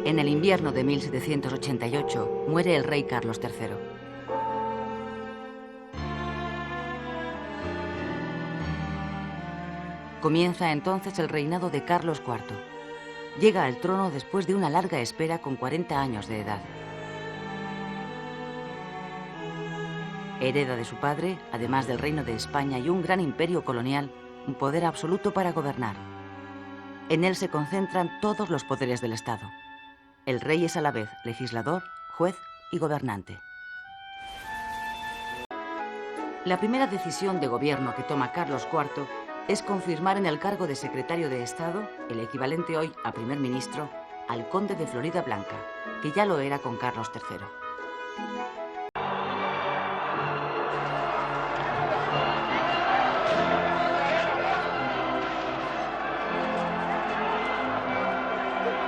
En el invierno de 1788 muere el rey Carlos III. Comienza entonces el reinado de Carlos IV. Llega al trono después de una larga espera con 40 años de edad. Hereda de su padre, además del reino de España y un gran imperio colonial, un poder absoluto para gobernar. En él se concentran todos los poderes del Estado. El rey es a la vez legislador, juez y gobernante. La primera decisión de gobierno que toma Carlos IV es confirmar en el cargo de secretario de Estado, el equivalente hoy a primer ministro, al conde de Florida Blanca, que ya lo era con Carlos III.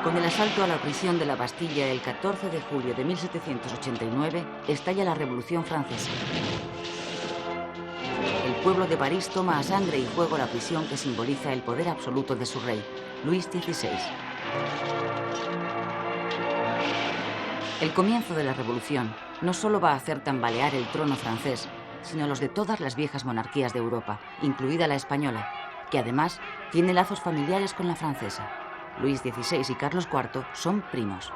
Con el asalto a la prisión de la Bastilla el 14 de julio de 1789, estalla la Revolución Francesa. El pueblo de París toma a sangre y fuego la prisión que simboliza el poder absoluto de su rey, Luis XVI. El comienzo de la Revolución no solo va a hacer tambalear el trono francés, sino los de todas las viejas monarquías de Europa, incluida la española, que además tiene lazos familiares con la francesa. Luis XVI y Carlos IV son primos.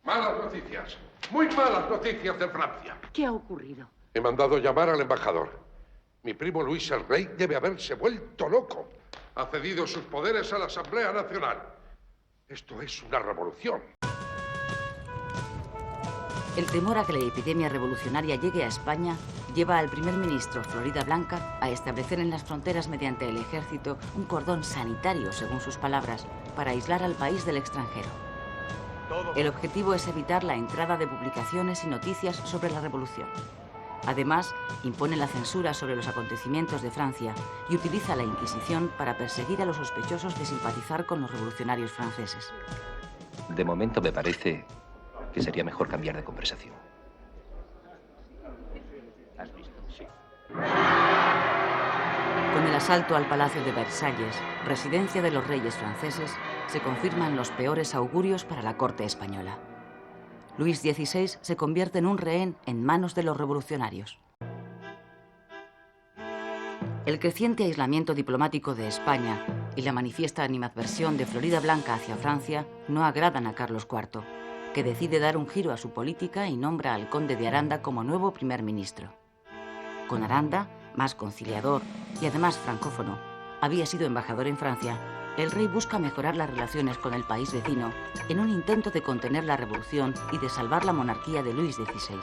Malas noticias, muy malas noticias de Francia. ¿Qué ha ocurrido? He mandado llamar al embajador. Mi primo Luis el Rey debe haberse vuelto loco. Ha cedido sus poderes a la Asamblea Nacional. Esto es una revolución. El temor a que la epidemia revolucionaria llegue a España lleva al primer ministro Florida Blanca a establecer en las fronteras mediante el ejército un cordón sanitario, según sus palabras, para aislar al país del extranjero. El objetivo es evitar la entrada de publicaciones y noticias sobre la revolución. Además, impone la censura sobre los acontecimientos de Francia y utiliza la Inquisición para perseguir a los sospechosos de simpatizar con los revolucionarios franceses. De momento me parece que sería mejor cambiar de conversación. ¿Has visto? Sí. Con el asalto al Palacio de Versalles, residencia de los reyes franceses, se confirman los peores augurios para la corte española. Luis XVI se convierte en un rehén en manos de los revolucionarios. El creciente aislamiento diplomático de España y la manifiesta animadversión de Florida Blanca hacia Francia no agradan a Carlos IV, que decide dar un giro a su política y nombra al conde de Aranda como nuevo primer ministro. Con Aranda, más conciliador y además francófono, había sido embajador en Francia, el rey busca mejorar las relaciones con el país vecino en un intento de contener la revolución y de salvar la monarquía de Luis XVI.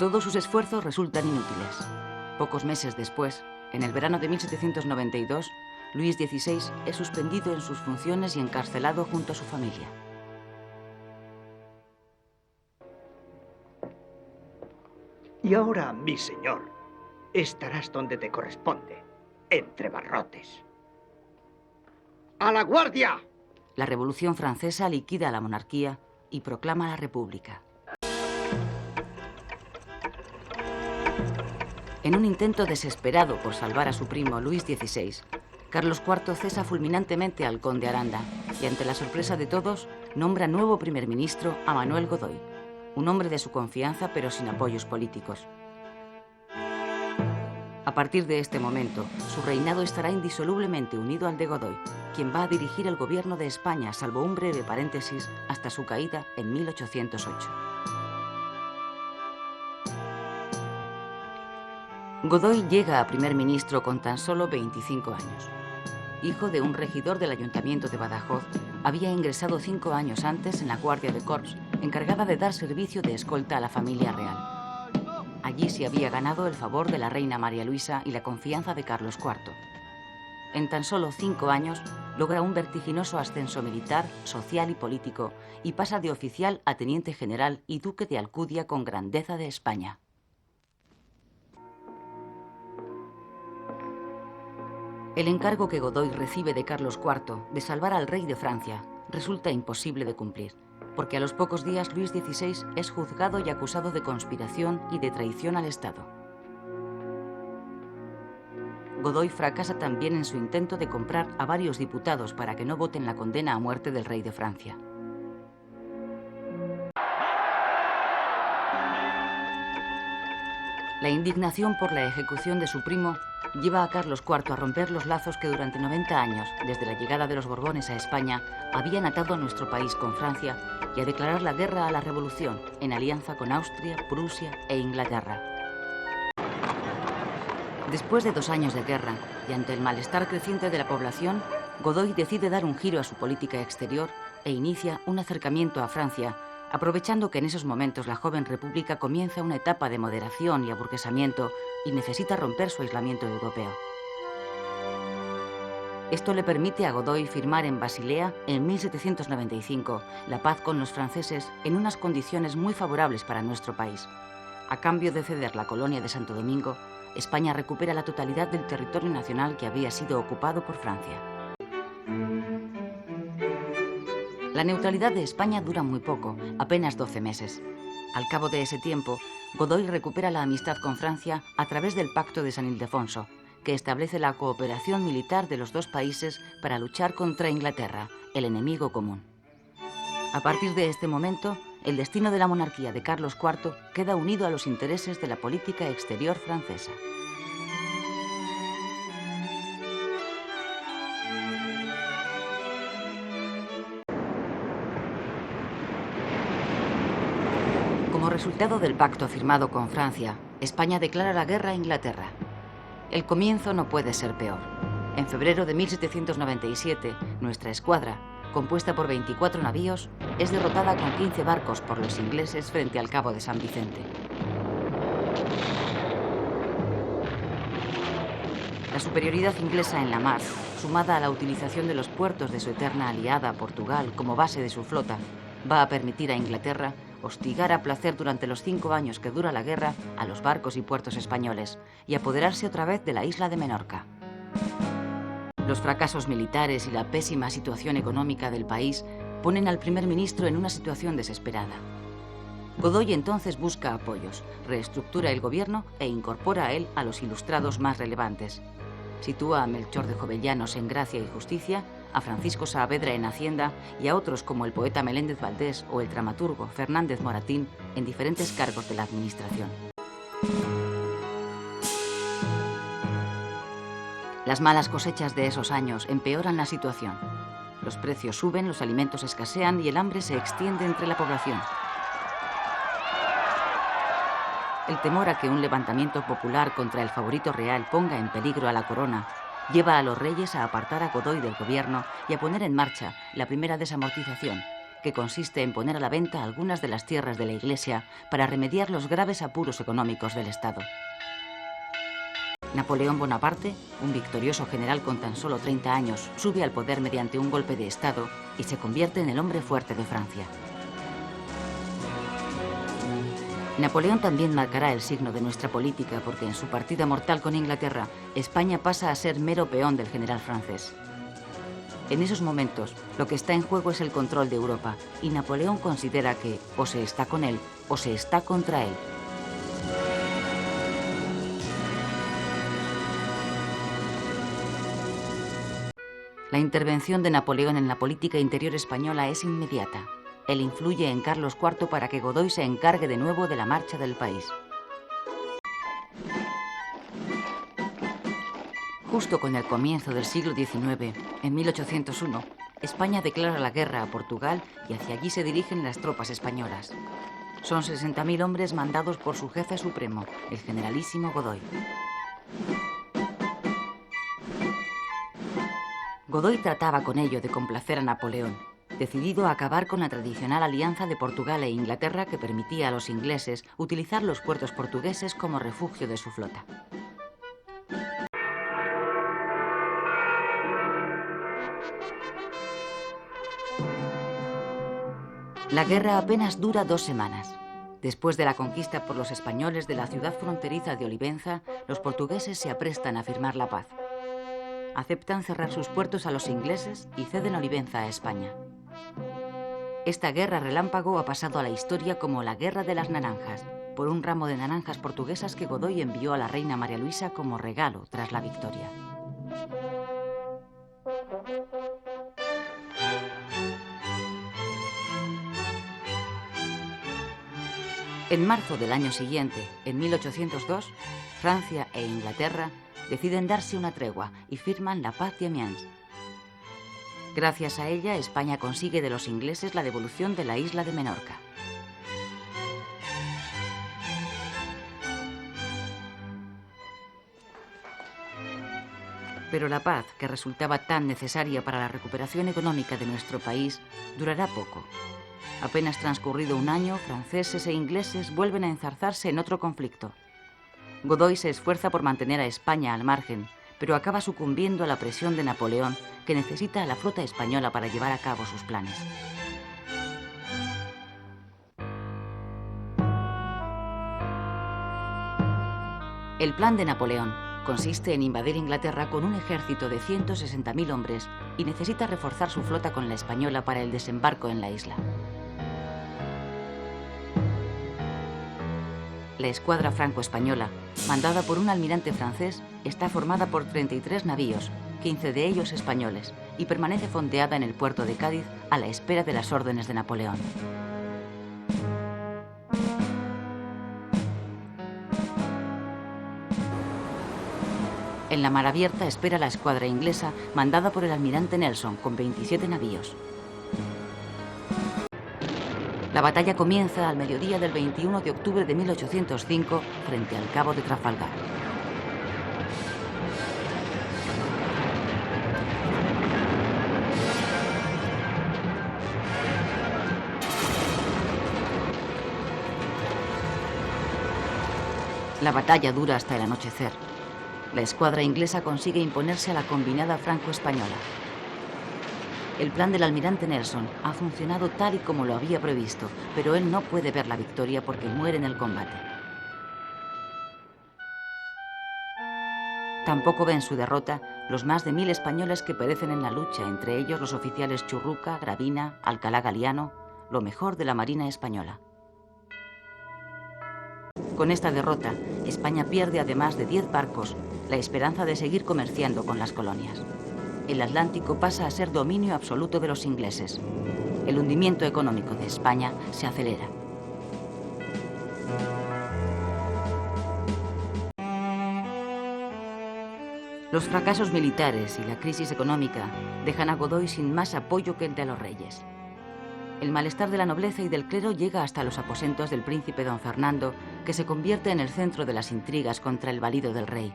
Todos sus esfuerzos resultan inútiles. Pocos meses después, en el verano de 1792, Luis XVI es suspendido en sus funciones y encarcelado junto a su familia. Y ahora, mi señor, estarás donde te corresponde, entre barrotes. ¡A la guardia! La Revolución Francesa liquida a la monarquía y proclama la República. En un intento desesperado por salvar a su primo Luis XVI, Carlos IV cesa fulminantemente al conde Aranda y, ante la sorpresa de todos, nombra nuevo primer ministro a Manuel Godoy, un hombre de su confianza pero sin apoyos políticos. A partir de este momento, su reinado estará indisolublemente unido al de Godoy, quien va a dirigir el gobierno de España, salvo un breve paréntesis, hasta su caída en 1808. Godoy llega a primer ministro con tan solo 25 años. Hijo de un regidor del ayuntamiento de Badajoz, había ingresado 5 años antes en la Guardia de Corps, encargada de dar servicio de escolta a la familia real. Allí se había ganado el favor de la reina María Luisa y la confianza de Carlos IV. En tan solo 5 años logra un vertiginoso ascenso militar, social y político y pasa de oficial a teniente general y duque de Alcudia con grandeza de España. El encargo que Godoy recibe de Carlos IV de salvar al rey de Francia resulta imposible de cumplir. porque a los pocos días Luis XVI es juzgado y acusado de conspiración y de traición al Estado. Godoy fracasa también en su intento de comprar a varios diputados para que no voten la condena a muerte del rey de Francia. La indignación por la ejecución de su primo lleva a Carlos IV a romper los lazos que durante 90 años, desde la llegada de los Borbones a España, habían atado a nuestro país con Francia y a declarar la guerra a la Revolución, en alianza con Austria, Prusia e Inglaterra. Después de 2 años de guerra y ante el malestar creciente de la población, Godoy decide dar un giro a su política exterior e inicia un acercamiento a Francia, aprovechando que en esos momentos la joven república comienza una etapa de moderación y aburguesamiento y necesita romper su aislamiento europeo. Esto le permite a Godoy firmar en Basilea, en 1795, la paz con los franceses en unas condiciones muy favorables para nuestro país. A cambio de ceder la colonia de Santo Domingo, España recupera la totalidad del territorio nacional que había sido ocupado por Francia. La neutralidad de España dura muy poco, apenas 12 meses. Al cabo de ese tiempo, Godoy recupera la amistad con Francia a través del Pacto de San Ildefonso, que establece la cooperación militar de los dos países para luchar contra Inglaterra, el enemigo común. A partir de este momento, el destino de la monarquía de Carlos IV queda unido a los intereses de la política exterior francesa. Como resultado del pacto firmado con Francia, España declara la guerra a Inglaterra. El comienzo no puede ser peor. En febrero de 1797, nuestra escuadra, compuesta por 24 navíos, es derrotada con 15 barcos por los ingleses frente al Cabo de San Vicente. La superioridad inglesa en la mar, sumada a la utilización de los puertos de su eterna aliada Portugal como base de su flota, va a permitir a Inglaterra hostigar a placer durante los 5 años que dura la guerra a los barcos y puertos españoles y apoderarse otra vez de la isla de Menorca. Los fracasos militares y la pésima situación económica del país ponen al primer ministro en una situación desesperada. Godoy entonces busca apoyos, reestructura el gobierno e incorpora a él a los ilustrados más relevantes. Sitúa a Melchor de Jovellanos en Gracia y Justicia, a Francisco Saavedra en Hacienda y a otros como el poeta Meléndez Valdés o el dramaturgo Fernández Moratín en diferentes cargos de la administración. Las malas cosechas de esos años empeoran la situación. Los precios suben, los alimentos escasean y el hambre se extiende entre la población. El temor a que un levantamiento popular contra el favorito real ponga en peligro a la corona lleva a los reyes a apartar a Godoy del gobierno y a poner en marcha la primera desamortización, que consiste en poner a la venta algunas de las tierras de la Iglesia para remediar los graves apuros económicos del Estado. Napoleón Bonaparte, un victorioso general con tan solo 30 años, sube al poder mediante un golpe de Estado y se convierte en el hombre fuerte de Francia. Napoleón también marcará el signo de nuestra política porque en su partida mortal con Inglaterra, España pasa a ser mero peón del general francés. En esos momentos, lo que está en juego es el control de Europa y Napoleón considera que o se está con él o se está contra él. La intervención de Napoleón en la política interior española es inmediata. Él influye en Carlos IV para que Godoy se encargue de nuevo de la marcha del país. Justo con el comienzo del siglo XIX, en 1801, España declara la guerra a Portugal y hacia allí se dirigen las tropas españolas. Son 60.000 hombres mandados por su jefe supremo, el generalísimo Godoy. Godoy trataba con ello de complacer a Napoleón, decidido a acabar con la tradicional alianza de Portugal e Inglaterra que permitía a los ingleses utilizar los puertos portugueses como refugio de su flota. La guerra apenas dura 2 semanas. Después de la conquista por los españoles de la ciudad fronteriza de Olivenza, los portugueses se aprestan a firmar la paz. Aceptan cerrar sus puertos a los ingleses y ceden Olivenza a España. Esta guerra relámpago ha pasado a la historia como la Guerra de las Naranjas, por un ramo de naranjas portuguesas que Godoy envió a la reina María Luisa como regalo tras la victoria. En marzo del año siguiente, en 1802, Francia e Inglaterra deciden darse una tregua y firman la Paz de Amiens. Gracias a ella, España consigue de los ingleses la devolución de la isla de Menorca. Pero la paz, que resultaba tan necesaria para la recuperación económica de nuestro país, durará poco. Apenas transcurrido un año, franceses e ingleses vuelven a enzarzarse en otro conflicto. Godoy se esfuerza por mantener a España al margen, pero acaba sucumbiendo a la presión de Napoleón, que necesita a la flota española para llevar a cabo sus planes. El plan de Napoleón consiste en invadir Inglaterra con un ejército de 160.000 hombres y necesita reforzar su flota con la española para el desembarco en la isla. La escuadra franco-española, mandada por un almirante francés, está formada por 33 navíos, 15 de ellos españoles, y permanece fondeada en el puerto de Cádiz a la espera de las órdenes de Napoleón. En la mar abierta espera la escuadra inglesa, mandada por el almirante Nelson, con 27 navíos. La batalla comienza al mediodía del 21 de octubre de 1805 frente al Cabo de Trafalgar. La batalla dura hasta el anochecer. La escuadra inglesa consigue imponerse a la combinada franco-española. El plan del almirante Nelson ha funcionado tal y como lo había previsto, pero él no puede ver la victoria porque muere en el combate. Tampoco ven su derrota los más de 1000 españoles que perecen en la lucha, entre ellos los oficiales Churruca, Gravina, Alcalá Galiano, lo mejor de la Marina española. Con esta derrota, España pierde, además de 10 barcos, la esperanza de seguir comerciando con las colonias. El Atlántico pasa a ser dominio absoluto de los ingleses. El hundimiento económico de España se acelera. Los fracasos militares y la crisis económica dejan a Godoy sin más apoyo que el de los reyes. El malestar de la nobleza y del clero llega hasta los aposentos del príncipe don Fernando, que se convierte en el centro de las intrigas contra el valido del rey.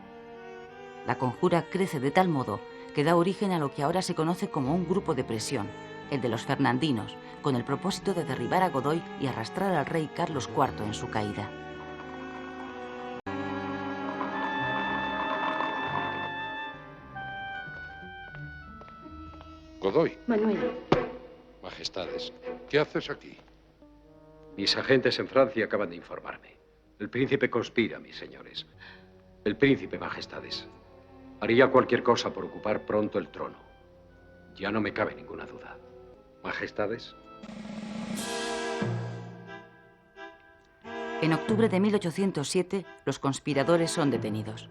La conjura crece de tal modo que da origen a lo que ahora se conoce como un grupo de presión, el de los fernandinos, con el propósito de derribar a Godoy y arrastrar al rey Carlos IV en su caída. Godoy. Manuel. Majestades, ¿Qué haces aquí? mis agentes en Francia acaban de informarme. El príncipe conspira, mis señores. El príncipe, majestades. Haría cualquier cosa por ocupar pronto el trono. Ya no me cabe ninguna duda. Majestades. En octubre de 1807, los conspiradores son detenidos.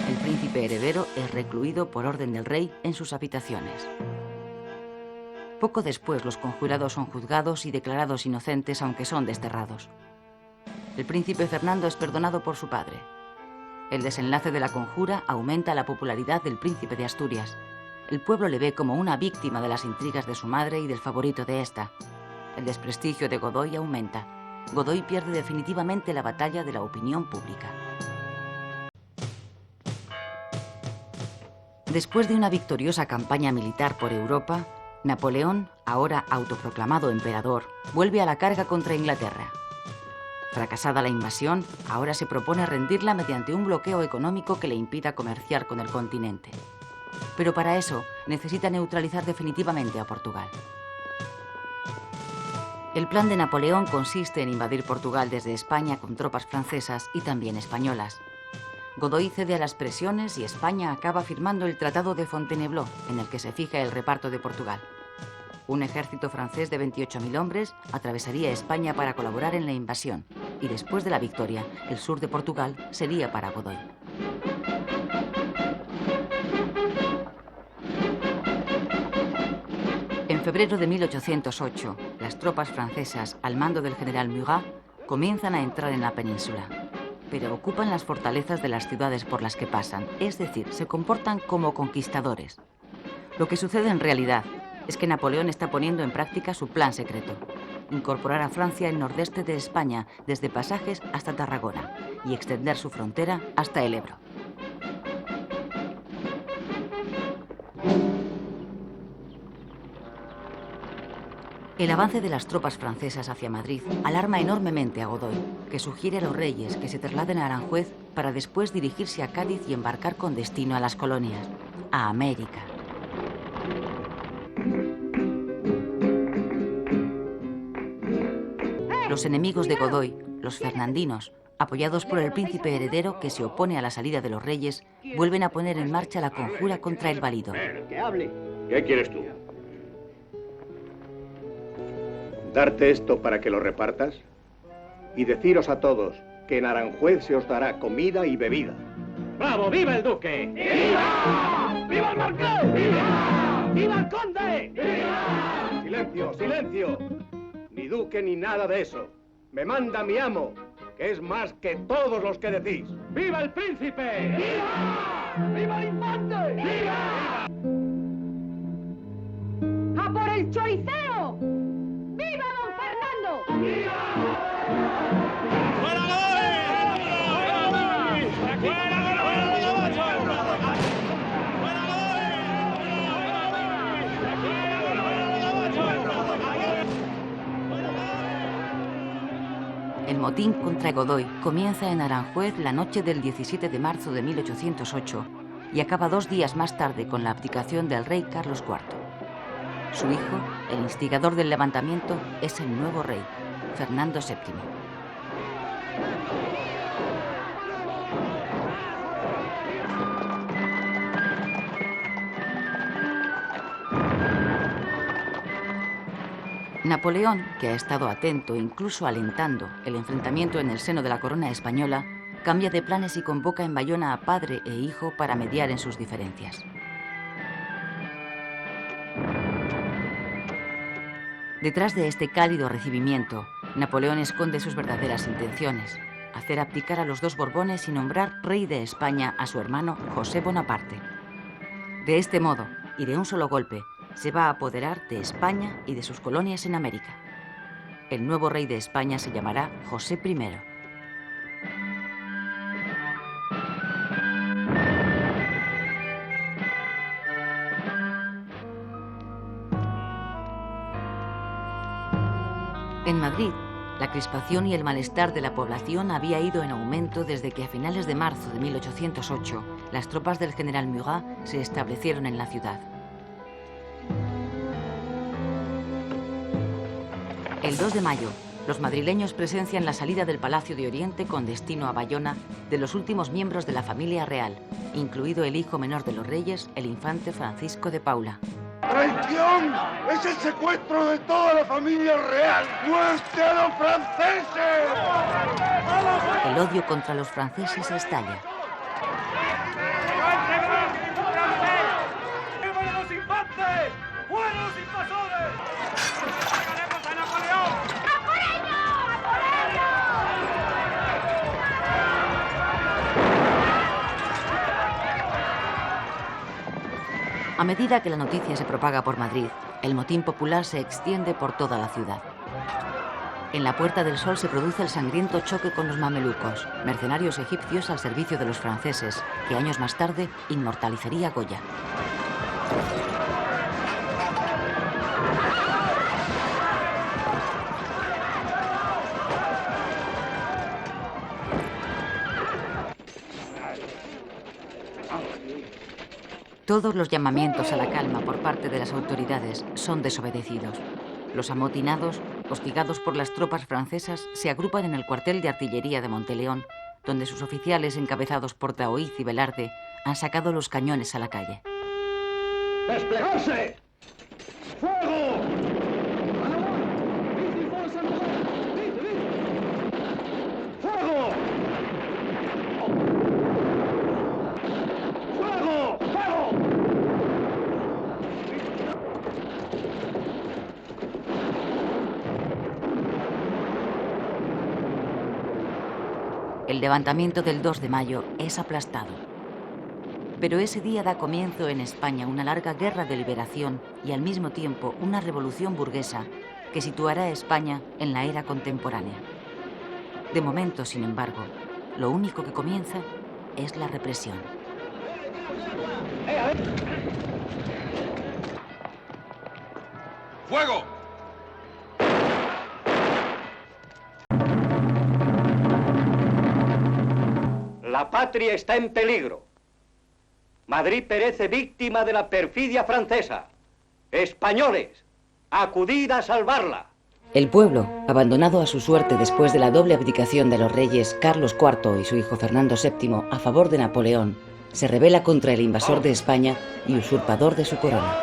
El príncipe heredero es recluido por orden del rey en sus habitaciones. Poco después, los conjurados son juzgados y declarados inocentes, aunque son desterrados. El príncipe Fernando es perdonado por su padre. El desenlace de la conjura aumenta la popularidad del príncipe de Asturias. El pueblo le ve como una víctima de las intrigas de su madre y del favorito de esta. El desprestigio de Godoy aumenta. Godoy pierde definitivamente la batalla de la opinión pública. Después de una victoriosa campaña militar por Europa, Napoleón, ahora autoproclamado emperador, vuelve a la carga contra Inglaterra. Fracasada la invasión, ahora se propone rendirla mediante un bloqueo económico que le impida comerciar con el continente. Pero para eso necesita neutralizar definitivamente a Portugal. El plan de Napoleón consiste en invadir Portugal desde España con tropas francesas y también españolas. Godoy cede a las presiones y España acaba firmando el Tratado de Fontainebleau, en el que se fija el reparto de Portugal. Un ejército francés de 28.000 hombres atravesaría España para colaborar en la invasión, y después de la victoria, el sur de Portugal sería para Godoy. En febrero de 1808, las tropas francesas, al mando del general Murat, comienzan a entrar en la península, pero ocupan las fortalezas de las ciudades por las que pasan, es decir, se comportan como conquistadores. Lo que sucede en realidad es que Napoleón está poniendo en práctica su plan secreto: incorporar a Francia el nordeste de España, desde Pasajes hasta Tarragona, y extender su frontera hasta el Ebro. El avance de las tropas francesas hacia Madrid alarma enormemente a Godoy, que sugiere a los reyes que se trasladen a Aranjuez para después dirigirse a Cádiz y embarcar con destino a las colonias, a América. Los enemigos de Godoy, los fernandinos, apoyados por el príncipe heredero que se opone a la salida de los reyes, vuelven a poner en marcha la conjura contra el válido. Que hable. ¿Qué quieres tú? ¿Darte esto para que lo repartas? Y deciros a todos que en Aranjuez se os dará comida y bebida. ¡Bravo! ¡Viva el duque! ¡Viva! ¡Viva el marqués! ¡Viva! ¡Viva el conde! ¡Viva! ¡Silencio, silencio! Ni duque ni nada de eso. Me manda mi amo, que es más que todos los que decís. ¡Viva el príncipe! ¡Viva! ¡Viva el infante! ¡Viva! ¡A por el choriceo! ¡Viva don Fernando! ¡Viva! ¡Fuera Godoy! ¡Fuera El motín contra Godoy comienza en Aranjuez la noche del 17 de marzo de 1808 y acaba 2 días más tarde con la abdicación del rey Carlos IV. Su hijo, el instigador del levantamiento, es el nuevo rey, Fernando VII. Napoleón, que ha estado atento, incluso alentando, el enfrentamiento en el seno de la corona española, cambia de planes y convoca en Bayona a padre e hijo para mediar en sus diferencias. Detrás de este cálido recibimiento, Napoleón esconde sus verdaderas intenciones: hacer abdicar a los 2 Borbones y nombrar rey de España a su hermano José Bonaparte. De este modo, y de un solo golpe, se va a apoderar de España y de sus colonias en América. El nuevo rey de España se llamará José I. En Madrid, la crispación y el malestar de la población había ido en aumento desde que a finales de marzo de 1808 las tropas del general Murat se establecieron en la ciudad. El 2 de mayo, los madrileños presencian la salida del Palacio de Oriente con destino a Bayona de los últimos miembros de la familia real, incluido el hijo menor de los reyes, el infante Francisco de Paula. ¡Traición! ¡Es el secuestro de toda la familia real! ¡Muerte a los franceses! El odio contra los franceses estalla. ¡Fuera los infantes! ¡Fuera los invasores! ¡Llegaremos a Napoleón! ¡A por ello! ¡A por ello! A medida que la noticia se propaga por Madrid, el motín popular se extiende por toda la ciudad. En la Puerta del Sol se produce el sangriento choque con los mamelucos, mercenarios egipcios al servicio de los franceses, que años más tarde inmortalizaría Goya. Todos los llamamientos a la calma por parte de las autoridades son desobedecidos. Los amotinados, hostigados por las tropas francesas, se agrupan en el cuartel de artillería de Monteleón, donde sus oficiales, encabezados por Daoiz y Velarde, han sacado los cañones a la calle. ¡Desplegarse! ¡Fuego! ¡Fuego! ¡Fuego! ¡Fuego! El levantamiento del 2 de mayo es aplastado. Pero ese día da comienzo en España una larga guerra de liberación y al mismo tiempo una revolución burguesa que situará a España en la era contemporánea. De momento, sin embargo, lo único que comienza es la represión. ¡Fuego! La patria está en peligro. Madrid perece víctima de la perfidia francesa. Españoles, acudid a salvarla. El pueblo, abandonado a su suerte después de la doble abdicación de los reyes Carlos IV y su hijo Fernando VII a favor de Napoleón, se rebela contra el invasor de España y usurpador de su corona.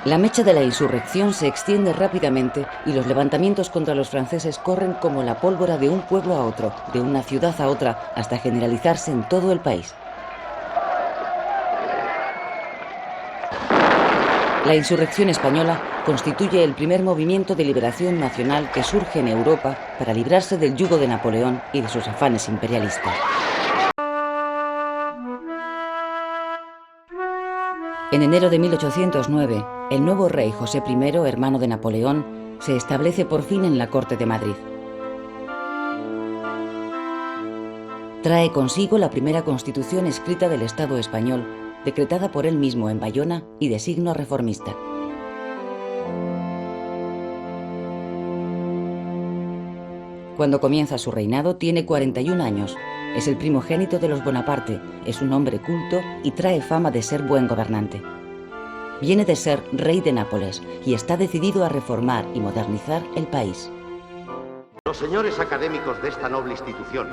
La mecha de la insurrección se extiende rápidamente y los levantamientos contra los franceses corren como la pólvora de un pueblo a otro, de una ciudad a otra, hasta generalizarse en todo el país. La insurrección española constituye el primer movimiento de liberación nacional que surge en Europa para librarse del yugo de Napoleón y de sus afanes imperialistas. En enero de 1809, el nuevo rey José I, hermano de Napoleón, se establece por fin en la corte de Madrid. Trae consigo la primera constitución escrita del Estado español, decretada por él mismo en Bayona y de signo reformista. Cuando comienza su reinado tiene 41 años, es el primogénito de los Bonaparte, es un hombre culto y trae fama de ser buen gobernante. Viene de ser rey de Nápoles y está decidido a reformar y modernizar el país. Los señores académicos de esta noble institución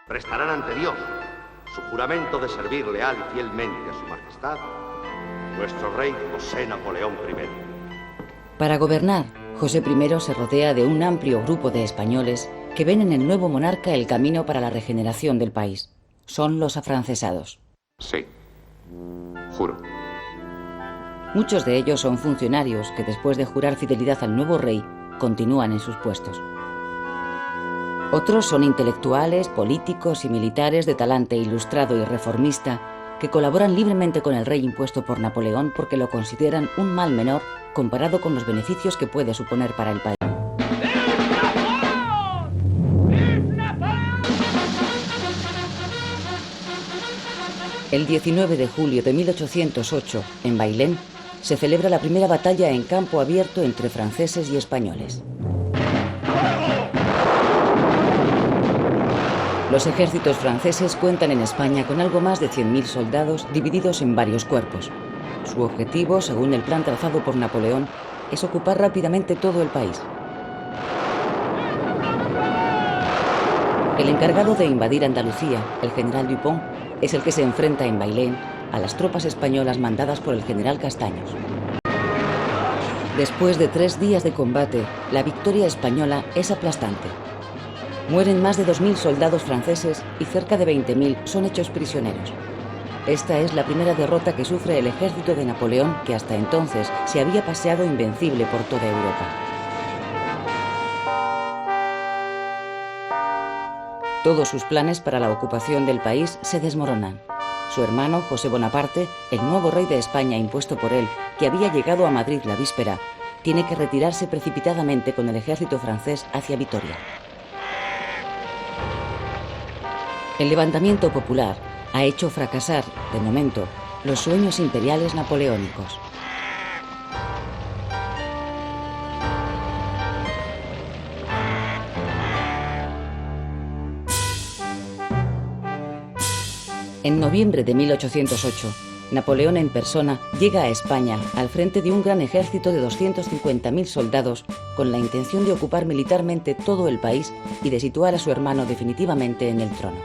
prestarán ante Dios su juramento de servir leal y fielmente a su majestad, nuestro rey José Napoleón I. Para gobernar, José I se rodea de un amplio grupo de españoles que ven en el nuevo monarca el camino para la regeneración del país. Son los afrancesados. Sí, juro. Muchos de ellos son funcionarios que después de jurar fidelidad al nuevo rey, continúan en sus puestos. Otros son intelectuales, políticos y militares de talante ilustrado y reformista que colaboran libremente con el rey impuesto por Napoleón porque lo consideran un mal menor comparado con los beneficios que puede suponer para el país. El 19 de julio de 1808, en Bailén, se celebra la primera batalla en campo abierto entre franceses y españoles. Los ejércitos franceses cuentan en España con algo más de 100.000 soldados divididos en varios cuerpos. Su objetivo, según el plan trazado por Napoleón, es ocupar rápidamente todo el país. El encargado de invadir Andalucía, el general Dupont, es el que se enfrenta en Bailén a las tropas españolas mandadas por el general Castaños. Después de 3 días de combate, la victoria española es aplastante. Mueren más de 2.000 soldados franceses y cerca de 20.000 son hechos prisioneros. Esta es la primera derrota que sufre el ejército de Napoleón, que hasta entonces se había paseado invencible por toda Europa. Todos sus planes para la ocupación del país se desmoronan. Su hermano, José Bonaparte, el nuevo rey de España impuesto por él, que había llegado a Madrid la víspera, tiene que retirarse precipitadamente con el ejército francés hacia Vitoria. El levantamiento popular ha hecho fracasar, de momento, los sueños imperiales napoleónicos. En noviembre de 1808, Napoleón en persona llega a España al frente de un gran ejército de 250.000 soldados con la intención de ocupar militarmente todo el país y de situar a su hermano definitivamente en el trono.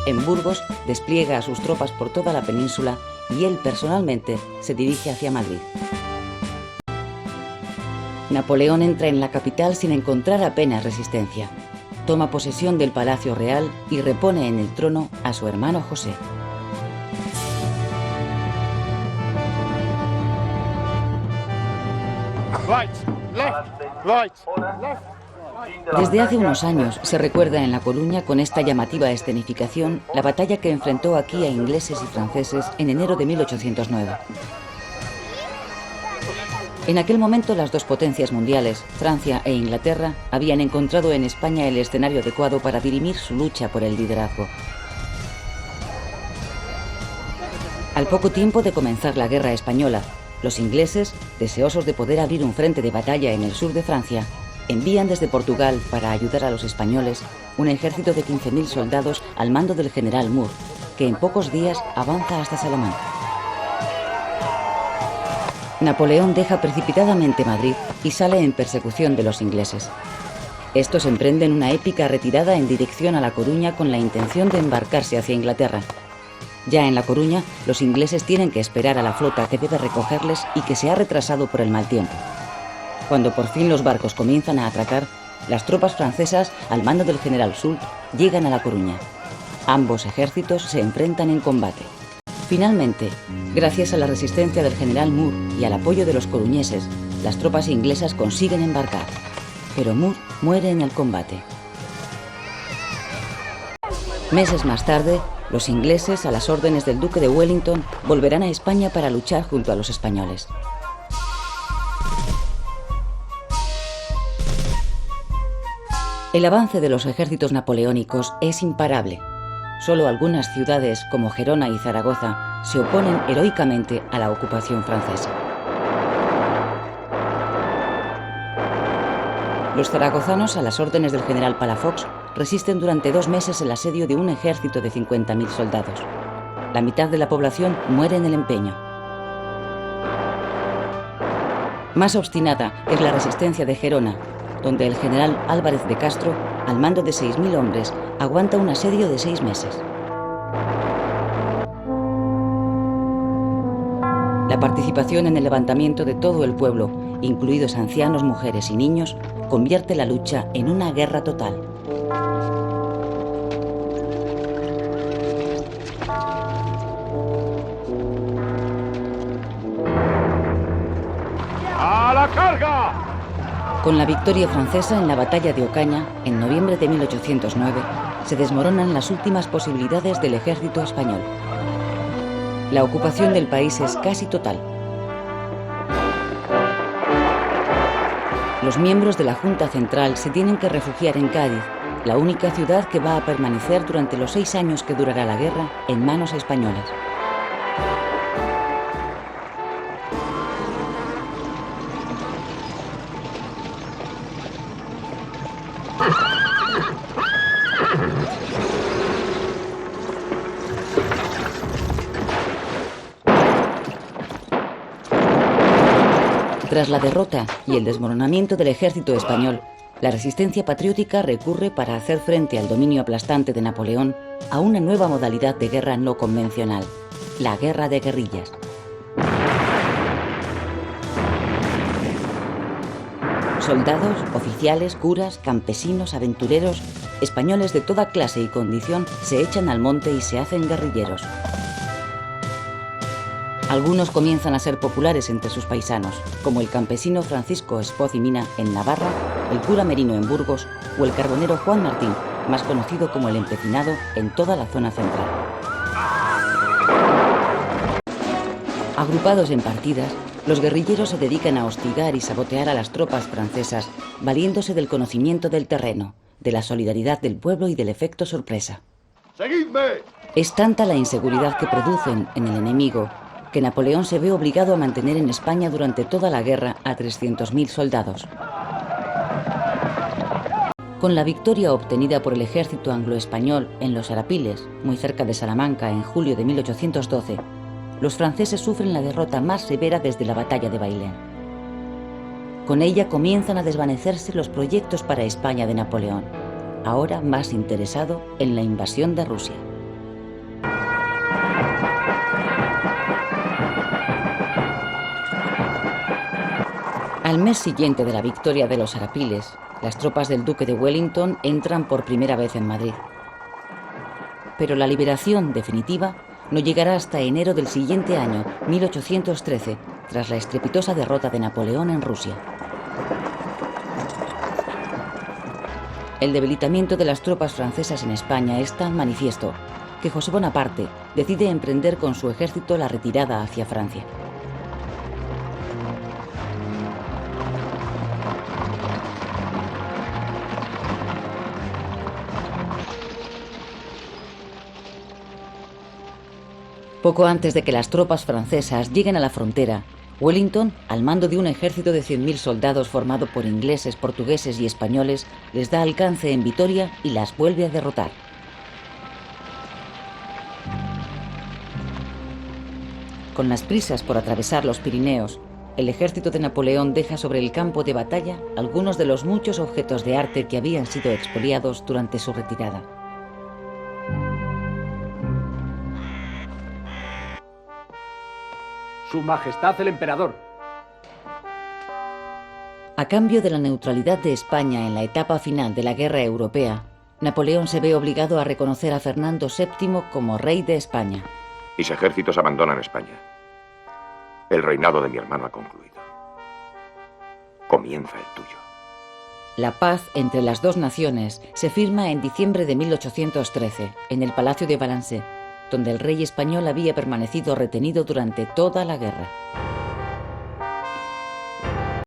En Burgos despliega a sus tropas por toda la península y él personalmente se dirige hacia Madrid. Napoleón entra en la capital sin encontrar apenas resistencia. Toma posesión del Palacio Real y repone en el trono a su hermano José. Desde hace unos años se recuerda en La Coruña con esta llamativa escenificación la batalla que enfrentó aquí a ingleses y franceses en enero de 1809. En aquel momento las dos potencias mundiales, Francia e Inglaterra, habían encontrado en España el escenario adecuado para dirimir su lucha por el liderazgo. Al poco tiempo de comenzar la guerra española, los ingleses, deseosos de poder abrir un frente de batalla en el sur de Francia, envían desde Portugal, para ayudar a los españoles, un ejército de 15.000 soldados al mando del general Moore, que en pocos días avanza hasta Salamanca. Napoleón deja precipitadamente Madrid y sale en persecución de los ingleses. Estos emprenden una épica retirada en dirección a La Coruña con la intención de embarcarse hacia Inglaterra. Ya en La Coruña, los ingleses tienen que esperar a la flota que debe recogerles y que se ha retrasado por el mal tiempo. Cuando por fin los barcos comienzan a atracar, las tropas francesas, al mando del general Soult, llegan a La Coruña. Ambos ejércitos se enfrentan en combate. Finalmente, gracias a la resistencia del general Moore y al apoyo de los coruñeses, las tropas inglesas consiguen embarcar. Pero Moore muere en el combate. Meses más tarde, los ingleses, a las órdenes del duque de Wellington, volverán a España para luchar junto a los españoles. El avance de los ejércitos napoleónicos es imparable. Solo algunas ciudades, como Gerona y Zaragoza, se oponen heroicamente a la ocupación francesa. Los zaragozanos, a las órdenes del general Palafox, resisten durante 2 meses el asedio de un ejército de 50.000 soldados. La mitad de la población muere en el empeño. Más obstinada es la resistencia de Gerona, donde el general Álvarez de Castro, al mando de 6.000 hombres, aguanta un asedio de 6 meses. La participación en el levantamiento de todo el pueblo, incluidos ancianos, mujeres y niños, convierte la lucha en una guerra total. ¡A la carga! Con la victoria francesa en la batalla de Ocaña, en noviembre de 1809, se desmoronan las últimas posibilidades del ejército español. La ocupación del país es casi total. Los miembros de la Junta Central se tienen que refugiar en Cádiz, la única ciudad que va a permanecer durante los 6 años que durará la guerra en manos españolas. Tras la derrota y el desmoronamiento del ejército español, la resistencia patriótica recurre para hacer frente al dominio aplastante de Napoleón a una nueva modalidad de guerra no convencional, la guerra de guerrillas. Soldados, oficiales, curas, campesinos, aventureros, españoles de toda clase y condición se echan al monte y se hacen guerrilleros. Algunos comienzan a ser populares entre sus paisanos, como el campesino Francisco Espoz y Mina en Navarra, el cura Merino en Burgos o el carbonero Juan Martín, más conocido como el Empecinado en toda la zona central. Agrupados en partidas, los guerrilleros se dedican a hostigar y sabotear a las tropas francesas, valiéndose del conocimiento del terreno, de la solidaridad del pueblo y del efecto sorpresa. ¡Seguidme! Es tanta la inseguridad que producen en el enemigo que Napoleón se ve obligado a mantener en España durante toda la guerra a 300.000 soldados. Con la victoria obtenida por el ejército anglo-español en los Arapiles, muy cerca de Salamanca, en julio de 1812, los franceses sufren la derrota más severa desde la batalla de Bailén. Con ella comienzan a desvanecerse los proyectos para España de Napoleón, ahora más interesado en la invasión de Rusia. Al mes siguiente de la victoria de los Arapiles, las tropas del duque de Wellington entran por primera vez en Madrid. Pero la liberación definitiva no llegará hasta enero del siguiente año, 1813, tras la estrepitosa derrota de Napoleón en Rusia. El debilitamiento de las tropas francesas en España es tan manifiesto que José Bonaparte decide emprender con su ejército la retirada hacia Francia. Poco antes de que las tropas francesas lleguen a la frontera, Wellington, al mando de un ejército de 100.000 soldados formado por ingleses, portugueses y españoles, les da alcance en Vitoria y las vuelve a derrotar. Con las prisas por atravesar los Pirineos, el ejército de Napoleón deja sobre el campo de batalla algunos de los muchos objetos de arte que habían sido expoliados durante su retirada. Su Majestad el Emperador. A cambio de la neutralidad de España en la etapa final de la Guerra Europea, Napoleón se ve obligado a reconocer a Fernando VII como rey de España. Mis ejércitos abandonan España. El reinado de mi hermano ha concluido. Comienza el tuyo. La paz entre las dos naciones se firma en diciembre de 1813, en el Palacio de Balançay, donde el rey español había permanecido retenido durante toda la guerra.